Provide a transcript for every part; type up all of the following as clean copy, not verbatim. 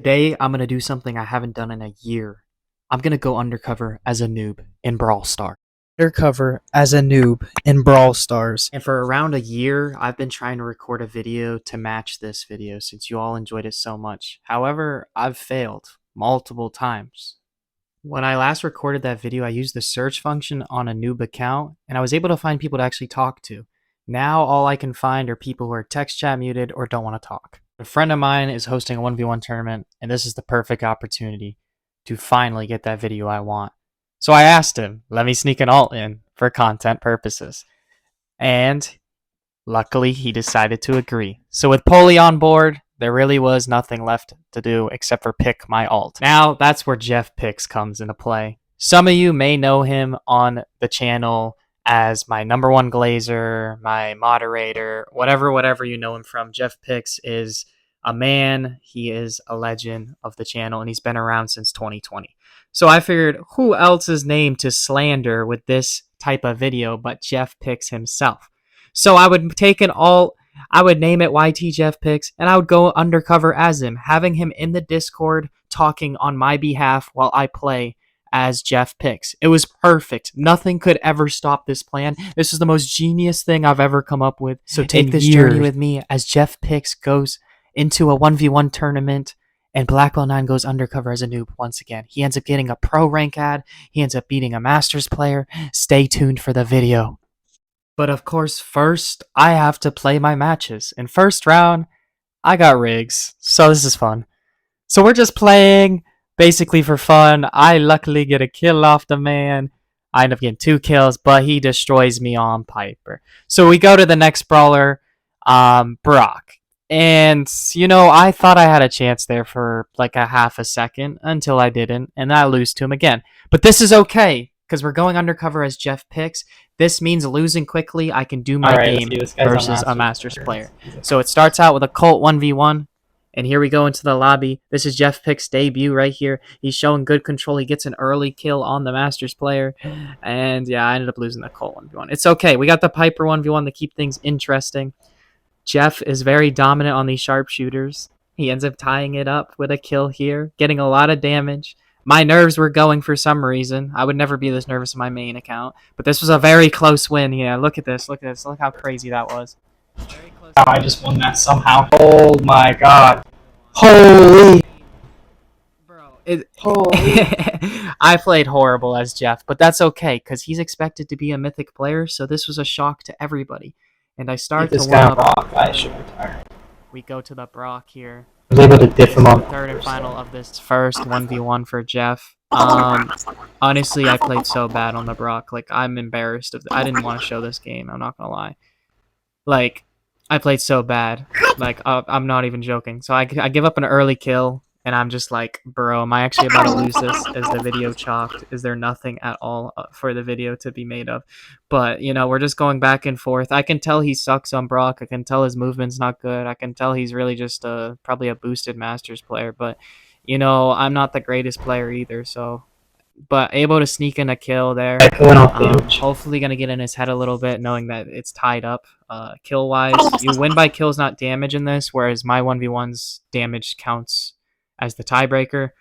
Today, I'm going to do something I haven't done in a year. I'm going to go undercover as a noob in Brawl Stars. Undercover as a noob in Brawl Stars. And for around a year, I've been trying to record a video to match this video since you all enjoyed it so much. However, I've failed multiple times. When I last recorded that video, I used the search function on a noob account, and I was able to find people to actually talk to. Now all I can find are people who are text chat muted or don't want to talk. A friend of mine is hosting a 1v1 tournament, and this is the perfect opportunity to finally get that video I want. So I asked him, let me sneak an alt in for content purposes. And luckily, he decided to agree. So with Polly on board, there really was nothing left to do except for pick my alt. Now, that's where Jeff Picks comes into play. Some of you may know him on the channel as my number one glazer, my moderator, whatever you know him from. Jeff Picks is a man. He is a legend of the channel, and he's been around since 2020. So I figured, who else's name to slander with this type of video but Jeff Picks himself? So I would take an alt, I would name it YT Jeff Picks, and I would go undercover as him, having him in the Discord talking on my behalf while I play as Jeff Picks. It was perfect. Nothing could ever stop this plan. This is the most genius thing I've ever come up with. So take this journey with me as Jeff Picks goes into a 1v1 tournament and Blackbelt 9 goes undercover as a noob once again. He ends up getting a pro rank ad. He ends up beating a Masters player. Stay tuned for the video. But of course, first, I have to play my matches. In first round, I got Rikz, so this is fun. So we're just playing basically for fun. I luckily get a kill off the man. I end up getting 2 kills, but he destroys me on Piper. So we go to the next brawler, Brock. And, you know, I thought I had a chance there for like a half a second until I didn't, and I lose to him again. But this is okay, because we're going undercover as Jeff Picks. This means losing quickly. I can do my game versus a Masters player. So it starts out with a Colt 1v1, and here we go into the lobby. This is Jeff Picks' debut right here. He's showing good control. He gets an early kill on the Masters player, and yeah, I ended up losing the Colt 1v1. It's okay. We got the Piper 1v1 to keep things interesting. Jeff is very dominant on these sharpshooters. He ends up tying it up with a kill here, getting a lot of damage. My nerves were going for some reason. I would never be this nervous in my main account. But this was a very close win. Yeah, look at this. Look at this. Look how crazy that was. Very close. Oh, I just won that somehow. Oh my god. Holy. Bro, Holy. I played horrible as Jeff, but that's okay, because he's expected to be a mythic player, so this was a shock to everybody. And I start to warm up. Brock, I should retire. We go to the Brock here. I was able to diff him on Third and final of this first 1v1 for Jeff. Honestly, I played so bad on the Brock. Like, I'm embarrassed. I didn't want to show this game. I'm not gonna lie. Like, I played so bad. Like, I'm not even joking. So I give up an early kill, and I'm just like, bro, am I actually about to lose this? Is the video chalked? Is there nothing at all for the video to be made of? But, you know, we're just going back and forth. I can tell he sucks on Brock. I can tell his movement's not good. I can tell he's really just probably a boosted Masters player. But, you know, I'm not the greatest player either, so... But able to sneak in a kill there. Hopefully going to get in his head a little bit, knowing that it's tied up kill-wise. You win by kills, not damage in this, whereas my 1v1's damage counts as the tiebreaker.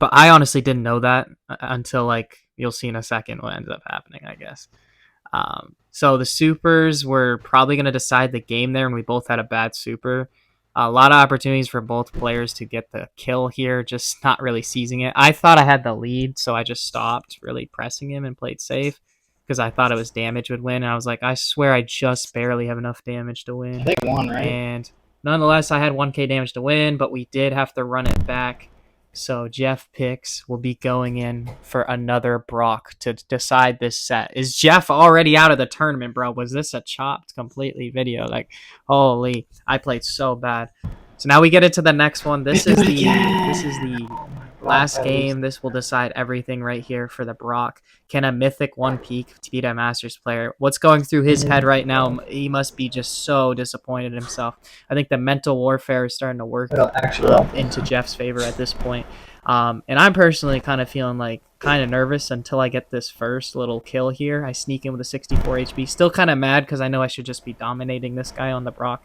But I honestly didn't know that until, like, you'll see in a second what ended up happening, I guess. So the supers were probably going to decide the game there, and we both had a bad super. A lot of opportunities for both players to get the kill here, just not really seizing it. I thought I had the lead, so I just stopped really pressing him and played safe because I thought it was damage would win. And I was like, I swear I just barely have enough damage to win. I think one, right? And nonetheless, I had 1k damage to win, but we did have to run it back. So Jeff Picks will be going in for another Brock to decide this set. Is Jeff already out of the tournament, bro? Was this a chopped completely video? Like, holy, I played so bad. So now we get into the next one. This is the last game. This will decide everything right here for the Brock. Can a mythic one peak to beat a Masters player? What's going through his head right now? He must be just so disappointed in himself. I think the mental warfare is starting to work into Jeff's favor at this point. And I'm personally kind of feeling like kind of nervous until I get this first little kill here. I sneak in with a 64 HP. Still kind of mad because I know I should just be dominating this guy on the Brock.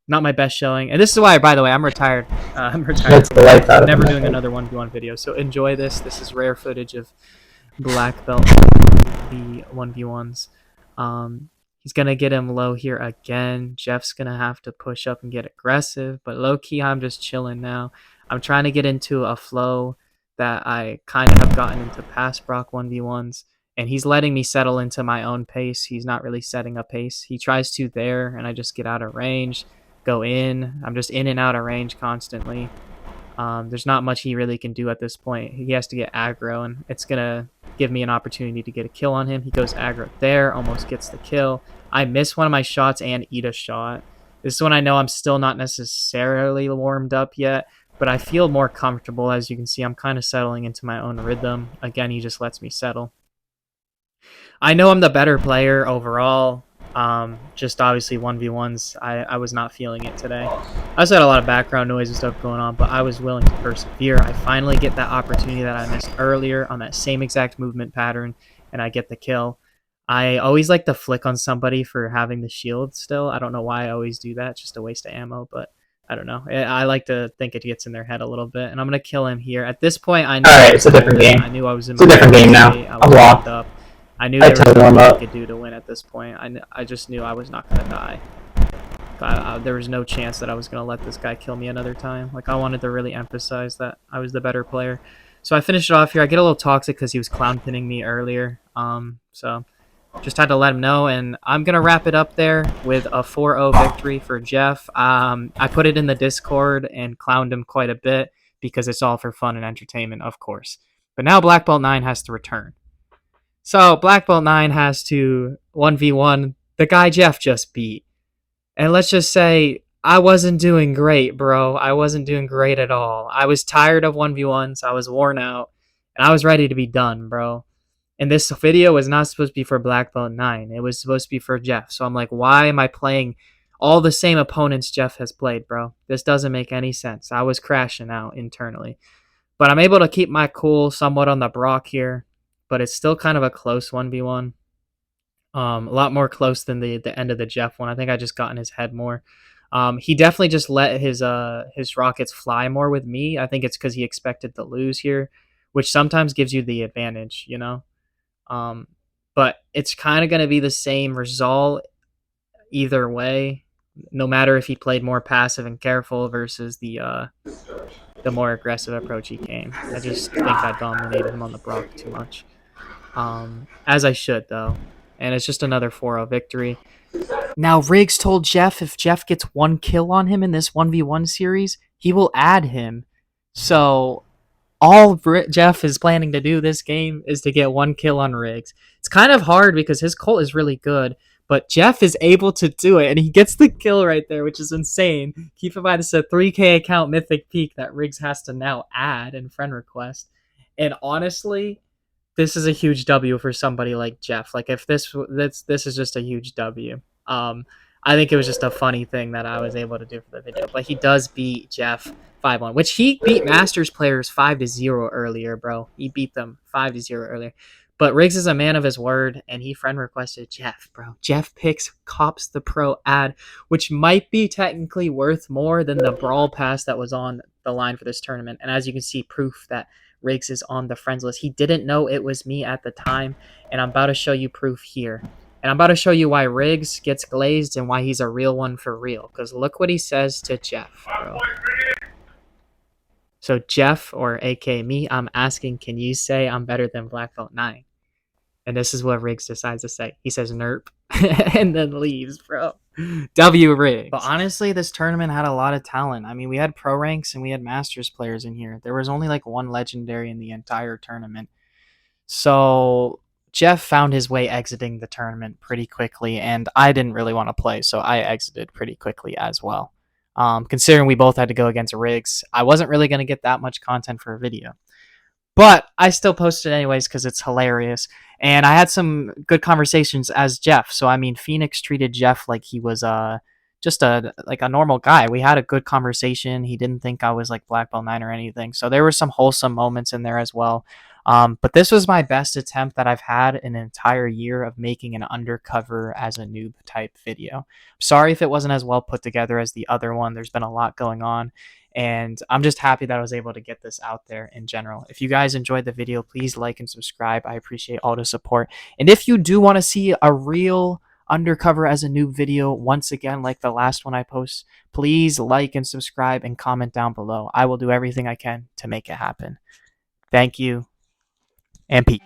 not my best showing. And this is why, by the way, I'm retired. I'm retired. That's the life out of Never him, I doing think. another 1v1 video. So enjoy this. This is rare footage of Black Belt the 1v1s. He's going to get him low here again. Jeff's going to have to push up and get aggressive. But low-key, I'm just chilling now. I'm trying to get into a flow that I kind of have gotten into past Brock 1v1s. And he's letting me settle into my own pace. He's not really setting a pace. He tries to there, and I just get out of range, go in. I'm just in and out of range constantly. There's not much he really can do at this point. He has to get aggro, and it's going to give me an opportunity to get a kill on him. He goes aggro there, almost gets the kill. I miss one of my shots and eat a shot. This is when I know I'm still not necessarily warmed up yet, but I feel more comfortable. As you can see, I'm kind of settling into my own rhythm. Again, he just lets me settle. I know I'm the better player overall. Just obviously 1v1s, I was not feeling it today. I also had a lot of background noise and stuff going on, but I was willing to persevere. I finally get that opportunity that I missed earlier on that same exact movement pattern, and I get the kill. I always like to flick on somebody for having the shield still. I don't know why I always do that. It's just a waste of ammo, but I don't know. I like to think it gets in their head a little bit, and I'm going to kill him here. At this point, I knew Alright, it's a different game. I knew I was in It's a different game now. I I'm was locked locked. up. I knew I there was totally warm nothing I up. could do to win at this point. I just knew I was not going to die. There was no chance that I was going to let this guy kill me another time. Like, I wanted to really emphasize that I was the better player. So I finished it off here. I get a little toxic because he was clown pinning me earlier. So just had to let him know. And I'm going to wrap it up there with a 4-0 victory for Jeff. I put it in the Discord and clowned him quite a bit because it's all for fun and entertainment, of course. But now Black Belt 9 has to return. So Black Belt 9 has to 1v1 the guy Jeff just beat. And let's just say I wasn't doing great, bro. I wasn't doing great at all. I was tired of 1v1s. I was worn out. And I was ready to be done, bro. And this video was not supposed to be for Black Belt 9. It was supposed to be for Jeff. So I'm like, why am I playing all the same opponents Jeff has played, bro? This doesn't make any sense. I was crashing out internally. But I'm able to keep my cool somewhat on the Brock here. But it's still kind of a close 1v1. A lot more close than the end of the Jeff one. I think I just got in his head more. He definitely just let his rockets fly more with me. I think it's because he expected to lose here, which sometimes gives you the advantage, you know. But it's kind of going to be the same result either way, no matter if he played more passive and careful versus the more aggressive approach he came. I just think I dominated him on the Brock too much. As I should, though. And it's just another 4-0 victory. Now, Rikz told Jeff if Jeff gets one kill on him in this 1v1 series, he will add him. So, all Jeff is planning to do this game is to get one kill on Rikz. It's kind of hard because his cult is really good, but Jeff is able to do it, and he gets the kill right there, which is insane. Keep in mind, this is a 3K account Mythic Peak that Rikz has to now add in friend request. And honestly, this is a huge W for somebody like Jeff. Like, if this is just a huge W. I think it was just a funny thing that I was able to do for the video. But he does beat Jeff 5-1, which he beat Masters players 5-0 earlier, bro. He beat them 5-0 earlier. But Rikz is a man of his word, and he friend requested Jeff, bro. Jeff picks Cops the Pro ad, which might be technically worth more than the Brawl Pass that was on the line for this tournament. And as you can see, proof that Rikz is on the friends list. He didn't know it was me at the time, and I'm about to show you proof here. And I'm about to show you why Rikz gets glazed and why he's a real one for real. Because look what he says to Jeff, bro. So Jeff, or aka me, I'm asking, can you say I'm better than Black Belt 9? And this is what Rikz decides to say. He says nerp and then leaves, bro. W Rikz. But honestly, this tournament had a lot of talent. I mean, we had pro ranks and we had masters players in here. There was only like one legendary in the entire tournament. So Jeff found his way exiting the tournament pretty quickly, and I didn't really want to play, so I exited pretty quickly as well. Considering we both had to go against Rikz, I wasn't really going to get that much content for a video. But I still posted anyways because it's hilarious. And I had some good conversations as Jeff. So, I mean, Phoenix treated Jeff like he was just a normal guy. We had a good conversation. He didn't think I was like Black Belt 9 or anything. So there were some wholesome moments in there as well. But this was my best attempt that I've had in an entire year of making an undercover as a noob type video. Sorry if it wasn't as well put together as the other one. There's been a lot going on, and I'm just happy that I was able to get this out there in general. If you guys enjoyed the video, please like and subscribe. I appreciate all the support. And if you do want to see a real undercover as a noob video once again like the last one I post, please like and subscribe and comment down below. I will do everything I can to make it happen. Thank you and peace.